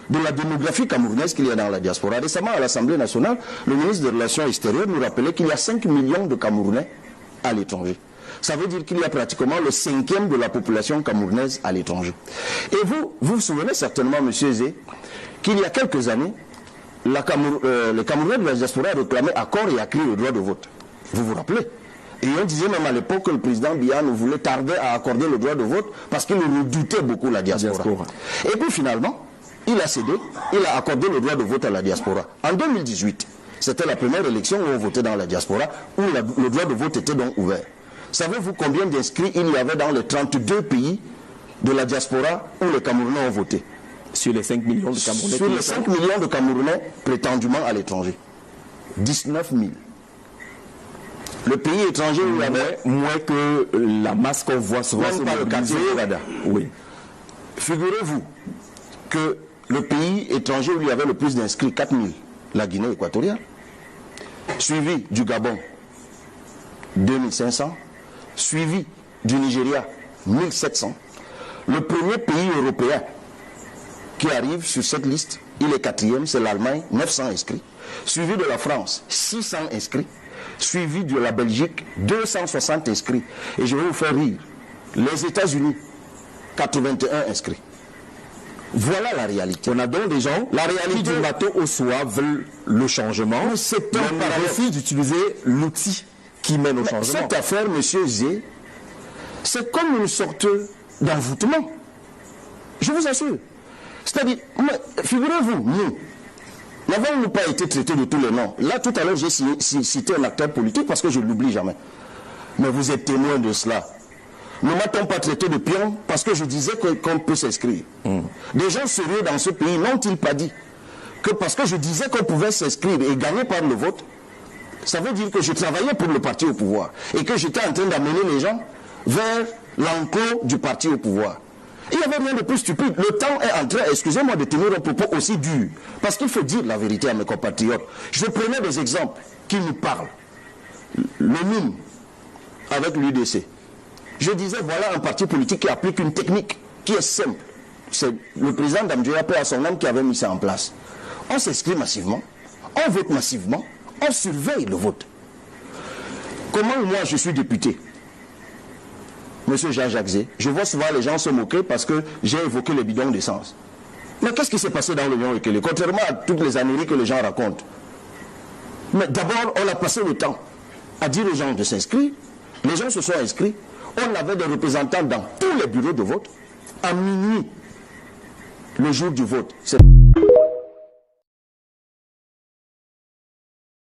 de la démographie camerounaise qu'il y a dans la diaspora. Récemment, à l'Assemblée nationale, le ministre des Relations extérieures nous rappelait qu'il y a 5 millions de Camerounais à l'étranger. Ça veut dire qu'il y a pratiquement le 5e de la population camerounaise à l'étranger. Et vous souvenez certainement, M. Zé, qu'il y a quelques années, les Camerounais de la diaspora réclamaient à corps et à cri le droit de vote. Vous vous rappelez? Et on disait même à l'époque que le président Biya ne voulait tarder à accorder le droit de vote parce qu'il redoutait beaucoup la diaspora. Et puis finalement, il a cédé, il a accordé le droit de vote à la diaspora. En 2018, c'était la première élection où on votait dans la diaspora, où le droit de vote était donc ouvert. Savez-vous combien d'inscrits il y avait dans les 32 pays de la diaspora où les Camerounais ont voté? Sur les 5 millions de Camerounais. Sur les 5 millions de Camerounais prétendument à l'étranger. 19 000. Le pays étranger où il y avait moins que la masse qu'on voit souvent sur le quartier Nevada. Oui. Figurez-vous que le pays étranger où il y avait le plus d'inscrits, 4 000, la Guinée équatoriale, suivi du Gabon, 2500, suivi du Nigeria, 1700. Le premier pays européen qui arrive sur cette liste, il est 4e, c'est l'Allemagne, 900 inscrits, suivi de la France, 600 inscrits, suivi de la Belgique, 260 inscrits. Et je vais vous faire rire, les États-Unis, 81 inscrits. Voilà la réalité. On a donc des gens qui du matin au soir veulent le changement, c'est un refus d'utiliser l'outil qui mène au changement. Cette affaire, M. Zé, c'est comme une sorte d'envoûtement. Je vous assure. C'est-à-dire, figurez-vous, nous n'avons-nous pas été traités de tous les noms? Là, tout à l'heure, j'ai cité un acteur politique parce que je ne l'oublie jamais. Mais vous êtes témoin de cela. Ne m'a-t-on pas traité de pion parce que je disais qu'on peut s'inscrire? Des gens sérieux dans ce pays n'ont-ils pas dit que parce que je disais qu'on pouvait s'inscrire et gagner par le vote, ça veut dire que je travaillais pour le parti au pouvoir et que j'étais en train d'amener les gens vers l'enclos du parti au pouvoir. Il n'y avait rien de plus stupide. Le temps est en train, excusez-moi de tenir un propos aussi dur, parce qu'il faut dire la vérité à mes compatriotes. Je prenais des exemples qui nous parlent. Le MIM avec l'UDC. Je disais, voilà un parti politique qui applique une technique qui est simple. C'est le président Damdjoya, paix à son âme, qui avait mis ça en place. On s'inscrit massivement, on vote massivement, on surveille le vote. Comment moi je suis député? Monsieur Jean-Jacques Zé, je vois souvent les gens se moquer parce que j'ai évoqué les bidons d'essence. Mais qu'est-ce qui s'est passé dans l'Union Ekele? Contrairement à toutes les âneries que les gens racontent. Mais d'abord, on a passé le temps à dire aux gens de s'inscrire. Les gens se sont inscrits. On avait des représentants dans tous les bureaux de vote. À minuit, le jour du vote.